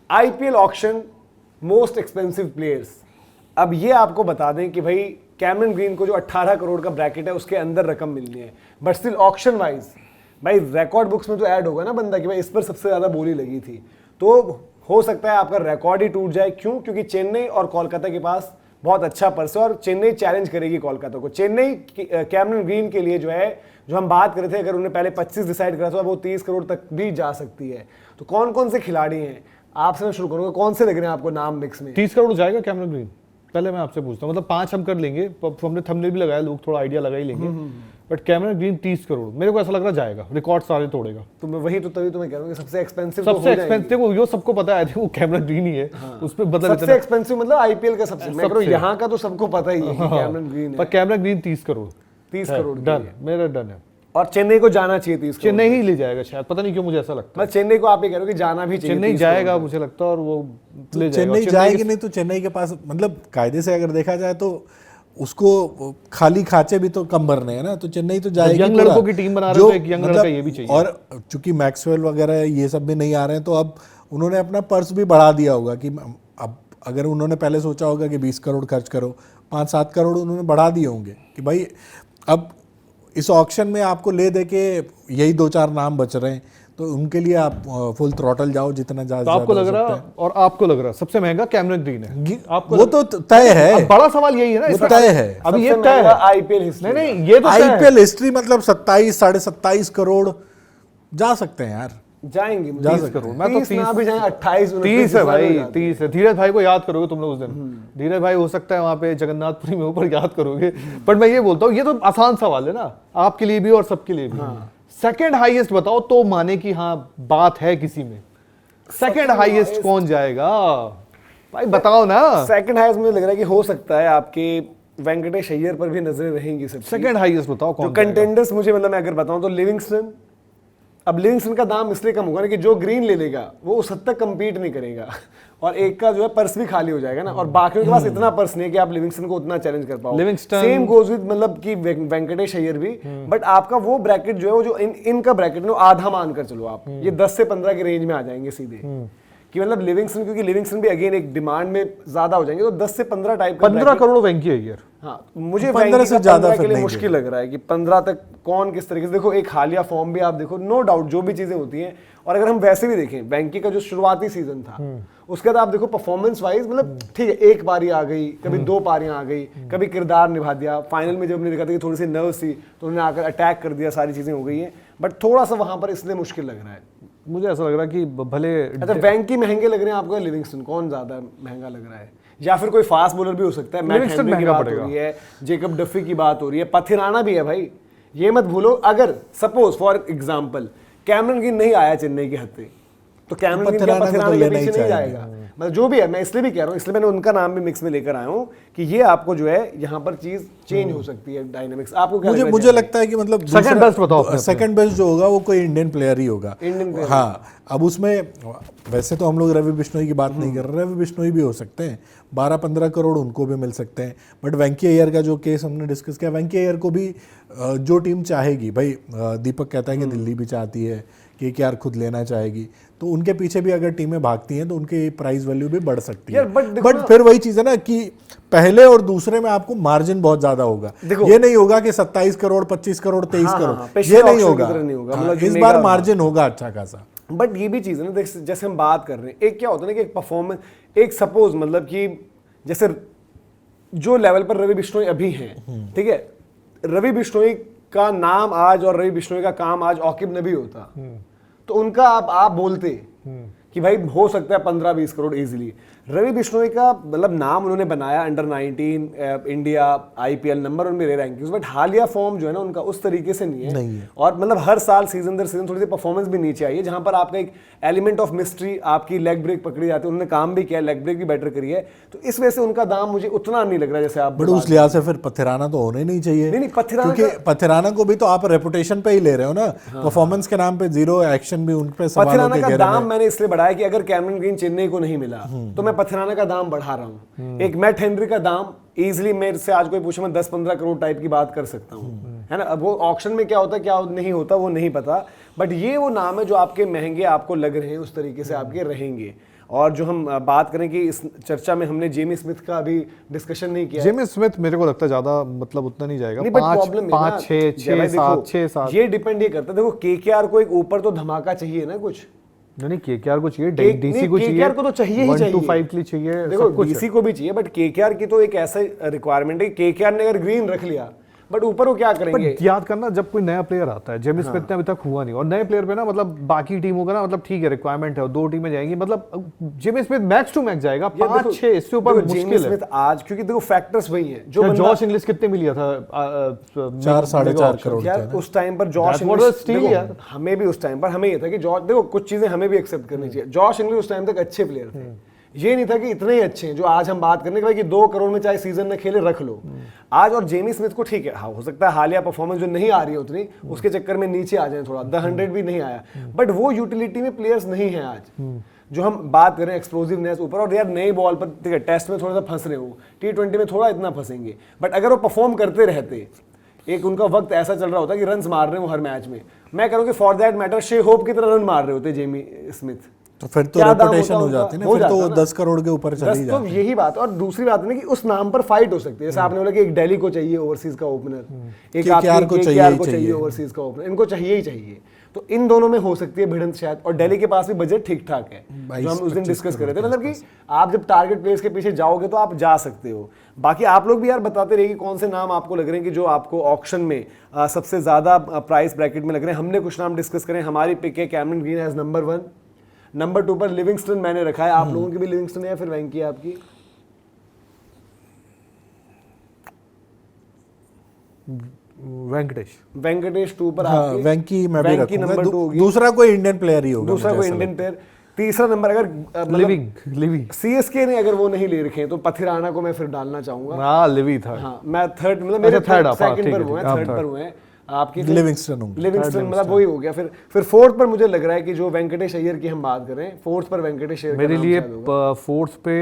IPL auction most expensive players. अब ये आपको बता दें कि भाई कैमरन ग्रीन को जो 18 करोड़ का ब्रैकेट है उसके अंदर रकम मिलनी है, बट स्टिल ऑक्शन वाइज भाई रिकॉर्ड बुक्स में तो ऐड होगा ना बंदा कि भाई इस पर सबसे ज्यादा बोली लगी थी, तो हो सकता है आपका रिकॉर्ड ही टूट जाए। क्यों? क्योंकि चेन्नई और कोलकाता के पास बहुत अच्छा पर्स है और चेन्नई चैलेंज करेगी कोलकाता को। चेन्नई कैमरन ग्रीन के लिए जो है, जो हम बात कर रहे थे, अगर उन्हें पहले 25 डिसाइड करा था वो 30 करोड़ तक भी जा सकती है। तो कौन कौन से खिलाड़ी हैं, आपसे मैं शुरू करूंगा, कौन से लग रहे हैं आपको नाम मिक्स में? 30 करोड़ जाएगा कैमरन ग्रीन? पहले मैं आपसे पूछता हूँ, मतलब 5 हम कर लेंगे, हमने थंबनेल भी लगाया, लोग थोड़ा आइडिया लगा ही लेंगे, बट कैमरन ग्रीन 30 करोड़ मेरे को ऐसा लग रहा जाएगा, रिकॉर्ड सारे तोड़ेगा। तो मैं वही तो तभी तुम्हें कह रहा हूँ सबसे एक्सपेंसिव, सबसे एक्सपेंसिव वो यो सबको पता है वो कैमरन ग्रीन ही है। उसमें मतलब सबसे एक्सपेंसिव मतलब आईपीएल का सबसे, मैं कह रहा हूं यहाँ का तो सबको पता ही है कि कैमरन ग्रीन है। पर Cameron green 30 crore 30 crore done, मेरा डन है। और चेन्नई को जाना चाहिए 30 करोड़। चेन्नई ही ले जाएगा शायद, पता नहीं क्यों मुझे ऐसा लगता है। मैं चेन्नई को आप ये कह रहे हो कि जाना भी चाहिए, चेन्नई जाएगा मुझे लगता है, और वो ले जाएगा। चेन्नई जाएगी नहीं तो चेन्नई के पास मतलब कायदे से अगर देखा जाए तो उसको खाली खाचे भी तो कम भरने हैं ना, तो चेन्नई तो जाएगी। यंग लड़कों की टीम बना रहे हो, एक यंग लड़का ये भी चाहिए। और चूंकि मैक्सवेल वगैरह ये सब भी नहीं आ रहे हैं, तो अब उन्होंने अपना पर्स भी बढ़ा दिया होगा कि अब अगर उन्होंने पहले सोचा होगा कि 20 करोड़ खर्च करो, 5-7 करोड़ उन्होंने बढ़ा दिए होंगे कि भाई अब इस ऑक्शन में आपको ले दे के यही 2-4 नाम बच रहे हैं, तो उनके लिए आप फुल थ्रॉटल जाओ जितना ज्यादा। तो आपको लग रहा है, और आपको लग रहा है सबसे महंगा कैमरन ग्रीन है? आपको वो तो तय है। बड़ा सवाल यही है ना, वो तय है। अभी ये तय है आईपीएल हिस्ट्री। नहीं ये तो आईपीएल हिस्ट्री मतलब 27-27.5 करोड़ जा सकते हैं यार, जाएंगे 30 करोड़। मैं तो 30 ना भी जाए, 28 30 है भाई, 30 है। धीरज भाई को याद करोगे तुम लोग उस दिन, धीरज भाई हो सकता है वहां पे जगन्नाथपुरी में ऊपर याद करोगे, बट मैं ये बोलता हूँ ये तो आसान सवाल है ना आपके लिए भी और सबके लिए भी। सेकंड हाईएस्ट बताओ तो माने कि हाँ बात है किसी में। सेकंड हाईएस्ट कौन जाएगा भाई बताओ ना। सेकंड हाईएस्ट मुझे लग रहा है कि हो सकता है आपके वेंकटेश अय्यर पर भी नजरें रहेंगी सब। सेकंड हाईएस्ट बताओ कौन? जो कंटेंडर्स मुझे मतलब मैं अगर बताऊं तो लिविंगस्टन। अब लिविंगस्टन का दाम इसलिए कम होगा ना कि जो ग्रीन ले लेगा वो उस हद तक कम्पीट नहीं करेगा और एक का जो है पर्स भी खाली हो जाएगा ना, और बाकियों के पास इतना पर्स नहीं है कि आप लिविंगस्टन को उतना चैलेंज कर पाओ। सेम गोज विद मतलब कि वेंकटेश अय्यर भी, बट आपका वो ब्रैकेट जो है वो जो इनका ब्रैकेट है आधा मान कर चलो आप, ये 10 से 15 के रेंज में आ जाएंगे सीधे कि मतलब लिविंगस्टन, क्योंकि लिविंगस्टन भी अगेन एक डिमांड में ज्यादा हो जाएंगे, तो 10 से 15 टाइप का 15 करोड़ वेंकी अय्यर। हाँ मुझे 15 से ज्यादा के लिए मुश्किल लग रहा है कि 15 तक कौन किस तरीके से। देखो एक हालिया फॉर्म भी आप देखो, नो डाउट जो भी चीजें होती हैं, और अगर हम वैसे भी देखें वेंकी का जो शुरुआती सीजन था उसके बाद आप देखो परफॉर्मेंस वाइज मतलब ठीक है, एक पारी आ गई, कभी 2 पारियां आ गई, कभी किरदार निभा दिया, फाइनल में जब हमने देखा था कि थोड़ी सी नर्वस थी तो उन्होंने आकर अटैक कर दिया, सारी चीजें हो गई हैं, बट थोड़ा सा वहां पर इसलिए मुश्किल लग रहा है। मुझे ऐसा लग रहा है कि भले अच्छा वेंकी महंगे लग रहे हैं आपको, लिविंगस्टन कौन ज्यादा महंगा लग रहा है? या फिर कोई फास्ट बॉलर भी हो सकता है, मैट हेनरी की बात हो रही है, जेकब डफी की बात हो रही है, पथिराना भी है भाई, ये मत भूलो। अगर suppose for example Cameron green नहीं आया चेन्नई के हत्थे, तो कैमरन ग्रीन क्या पथिराना के पीछे नहीं जाएगा? मतलब जो भी है, मैं इसलिए भी कह रहा हूँ, इसलिए मैंने उनका नाम भी मिक्स में लेकर आया हूँ कि ये आपको जो है यहाँ पर चीज चेंज हो सकती है, डायनामिक्स। आपको क्या मुझे लगता है कि मतलब सेकंड बेस्ट बताओ। सेकंड बेस्ट जो होगा वो कोई इंडियन प्लेयर ही होगा। हाँ, अब उसमें वैसे तो हम लोग रवि बिश्नोई की बात नहीं कर रहे, रवि बिश्नोई भी हो सकते हैं, 12-15 करोड़ उनको भी मिल सकते हैं, बट वेंकी अय्यर का जो केस हमने डिस्कस किया, वेंकी अय्यर को भी जो टीम चाहेगी भाई, दीपक कहता है कि दिल्ली भी चाहती है, केकेआर खुद लेना चाहेगी, तो उनके पीछे भी अगर टीमें भागती हैं तो उनकी प्राइस वैल्यू भी बढ़ सकती है। बट फिर वही चीज है ना कि पहले और दूसरे में आपको मार्जिन बहुत ज्यादा होगा। ये नहीं होगा कि 27 करोड़ 25 करोड़ 23 करोड़, ये नहीं होगा। इस बार मार्जिन होगा अच्छा खासा। बट ये भी चीज है ना, जैसे हम बात कर रहे हैं, एक क्या होता है ना कि एक परफॉर्मेंस, एक सपोज मतलब कि जैसे जो लेवल पर रवि बिश्नोई अभी हैं, ठीक है, रवि बिश्नोई का नाम आज और रवि बिश्नोई का काम आज ऑकिब नबी होता तो उनका आप बोलते कि भाई हो सकता है 15-20 करोड़ इजीली। रवि बिश्नोई का मतलब नाम उन्होंने बनाया under 19 India IPL number one में रहे रैंकिंग्स, बट हालिया फॉर्म जो है ना उनका उस तरीके से नहीं है। और मतलब हर साल सीजन दर सीजन थोड़ी सी परफॉर्मेंस भी नीचे आई है, जहां पर आपका एक एलिमेंट ऑफ मिस्ट्री, आपकी लेग ब्रेक पकड़ी जाती है, उन्होंने काम भी किया, लेग ब्रेक भी बेटर करी है, तो इस वजह से उनका दाम मुझे उतना नहीं लग रहा जैसे आप। बट उस लिहाज से फिर पथिराना तो होने नहीं चाहिए। नहीं पथिराना, क्योंकि पथिराना को भी तो आप रेपुटेशन पे ही ले रहे हो ना, परफॉर्मेंस के नाम पे जीरो एक्शन भी उन पे सवालों के घेरे में। पथिराना का दाम मैंने इसलिए बढ़ाया कि अगर कैमरन ग्रीन चेन्नई को नहीं मिला तो मैं पथिराना का दाम बढ़ा रहा हूं। एक मैट हेनरी का दाम इजीली मेरे से आज कोई पूछे मैं 10-15 करोड़ टाइप की बात कर सकता हूं, है ना। अब वो ऑक्शन में क्या होता है क्या नहीं होता वो नहीं पता, बट ये वो नाम है जो आपके महंगे आपको लग रहे हैं, उस तरीके से आपके रहेंगे। और जो हम बात करें कि इस चर्चा में हमने जेमी स्मिथ का अभी डिस्कशन नहीं किया है। जेमी स्मिथ मेरे को लगता है ज्यादा मतलब उतना नहीं जाएगा, नहीं, but 5 problem है ना, 5 6 जय भाई 6 देखो, 7 6 7 ये डिपेंड ये करता है। देखो केकेआर को एक ऊपर तो धमाका चाहिए ना कुछ। नहीं केकेआर को चाहिए, नहीं, डीसी को चाहिए, केकेआर को तो चाहिए ही 1 चाहिए। to 5 के लिए चाहिए, देखो सब कुछ डीसी को भी चाहिए, बट केकेआर की तो एक ऐसा रिक्वायरमेंट है, केकेआर ने अगर ग्रीन रख लिया बट ऊपर वो क्या करेंगे। पर याद करना जब कोई नया प्लेयर आता है, जेमी स्मिथ ने अभी तक हुआ नहीं, और नए प्लेयर पे ना मतलब बाकी टीमों का ना मतलब ठीक है रिक्वायरमेंट है और 2 टीमें जाएंगी, मतलब Jamie Smith max to max जाएगा 5 6, इससे ऊपर मुश्किल है। स्मिथ आज क्योंकि देखो फैक्टर्स वही हैं जो जॉश इंग्लिश कितने में लिया था? 4 साढ़े 4 करोड़ यार उस टाइम पर Josh That was a steal English, यार। हमें भी उस टाइम पर हमें ये था कि जॉश, देखो कुछ चीजें हमें भी एक्सेप्ट करनी चाहिए। जॉश इंग्लिश उस टाइम तक अच्छे प्लेयर थे, ये नहीं था कि इतने ही अच्छे हैं जो आज हम बात करने के बाद कि 2 करोड़ में चाहे सीजन में खेले रख लो आज। और जेमी स्मिथ को ठीक है, हाँ हो सकता है हालिया परफॉर्मेंस जो नहीं आ रही है उतनी, उसके चक्कर में नीचे आ जाए थोड़ा, 100 भी नहीं आया, बट वो यूटिलिटी में प्लेयर्स नहीं है आज जो हम बात करें एक्सप्लोसिवनेस ऊपर। और यार नई बॉल पर ठीक है, टेस्ट में थोड़ा सा फंस रहे हो, T20 में थोड़ा इतना फंसेंगे, बट अगर वो परफॉर्म करते रहते, एक उनका वक्त ऐसा चल रहा होता कि रन्स मार रहे हो हर मैच में, मैं कह रहा हूँ कि फॉर दैट मैटर शे होप की तरह रन मार रहे होते जेमी स्मिथ, तो फिर तो क्या दाम रेपुटेशन होता हो जाती है ना, हो फिर तो जाता वो ना। 10 करोड़ के ऊपर चली तो जाती है। यही बात। और दूसरी बात है ना कि उस नाम पर फाइट हो सकती है, जैसे आपने बोला कि एक दिल्ली को चाहिए ओवरसीज का ओपनर, एक KKR को चाहिए चाहिए ओवरसीज का ओपनर, इनको चाहिए ही चाहिए, तो इन दोनों में हो सकती है भिड़ंत शायद। और दिल्ली के पास भी बजट ठीक ठाक है, जो हम उस दिन डिस्कस कर रहे थे, मतलब कि आप जब टारगेट प्लेयर्स के पीछे जाओगे तो आप जा सकते हो। बाकी आप लोग भी यार बताते रहिए कौन से नाम आपको लग रहे हैं कि जो आपको ऑक्शन में सबसे ज्यादा प्राइस ब्रैकेट में लग रहे हैं। हमने कुछ नाम डिस्कस करें, हमारी पिक है Cameron Green as number 1, number 2 पर लिविंगस्टन मैंने रखा है। आप लोगों की भी लिविंगस्टन है या फिर वेंकी है आपकी? वेंकटेश 2 पर हाँ, आपकी? वेंकी मैं भी वेंकी रखूंगा। नंबर 2 होगी। दूसरा कोई इंडियन प्लेयर ही होगा, दूसरा मुझे कोई ऐसा इंडियन लगता है। प्लेयर। तीसरा नंबर अगर लिविंग सीएसके ने अगर वो नहीं ले रखे हैं तो पथिराना को मैं फिर डालना चाहूंगा। हाँ लिवी था। हाँ मैं थर्ड, मतलब मेरे अच्छा, third सेकंड ठीक पर है, हुए हैं, ठीक है, थर्ड पर हुए हैं आपकी लिविंगस्टन होंगे। लिविंगस्टन मतलब वही हो गया। फिर फोर्थ पर मुझे लग रहा है कि जो वेंकटेश अय्यर की हम बात कर रहे हैं, फोर्थ पर वेंकटेश अय्यर मेरे लिए फोर्थ पे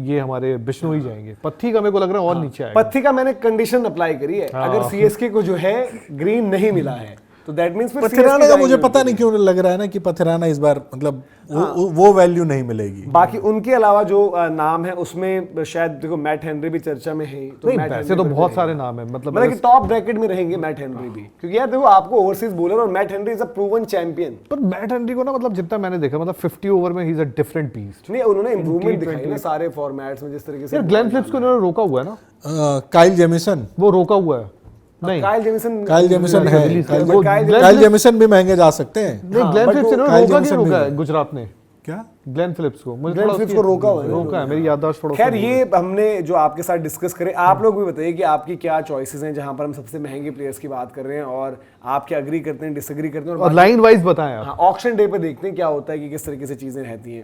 ये हमारे बिश्नोई जाएंगे। पत्थी का मेरे को लग रहा है और नीचे आएगा। पत्थी का मैंने कंडीशन अप्लाई करी है, अगर सीएसके को जो है ग्रीन नहीं मिला है तो दैट मींस फिर पथिराना का मुझे पता नहीं क्यों लग रहा है ना कि पथिराना इस बार मतलब वो वैल्यू नहीं मिलेगी। बाकी उनके अलावा जो नाम है उसमें शायद देखो मैट हेनरी भी चर्चा में है, तो नहीं मैट वैसे हेनरी तो पर बहुत रहेंगे। सारे नाम है, मतलब कि टॉप ब्रैकेट में रहेंगे मैट हेनरी भी, क्योंकि यार देखो आपको ओवरसीज बॉलर और Matt Henry is a proven champion. पर मैट हेनरी को ना मतलब जितना मैंने देखा मतलब 50 ओवर में ही इज अ डिफरेंट पीस। नहीं उन्होंने इंप्रूवमेंट दिखाई ना सारे फॉर्मेट्स में, जिस तरीके से यार ग्लेन फिलिप्स को उन्होंने रोका हुआ है ना, काइल जेमिसन वो रोका हुआ है। नहीं काइल जेमिसन है। काइल काइल जेमिसन भी महंगे जा सकते हैं। नहीं ग्लेन फिलिप्स ने काइल रोका जेमिसन क्यों भी रोका है गुजरात ने? क्या ग्लेन फिलिप्स को मुझे ग्लेन थोड़ा फिलिप्स उसकी- को रोका हुआ है ना? रोका है, मेरी याददाश्त थोड़ा खैर ये हमने जो आपके साथ डिस्कस करे, आप लोग भी बताइए कि आपकी क्या चॉइसेस हैं जहां पर हम सबसे महंगे प्लेयर्स की बात कर रहे हैं, और आप क्या अग्री करते हैं, डिसएग्री करते हैं, और लाइन वाइज बताएं आप। हाँ ऑक्शन डे पे देखते हैं क्या होता है कि किस तरीके से चीजें रहती हैं।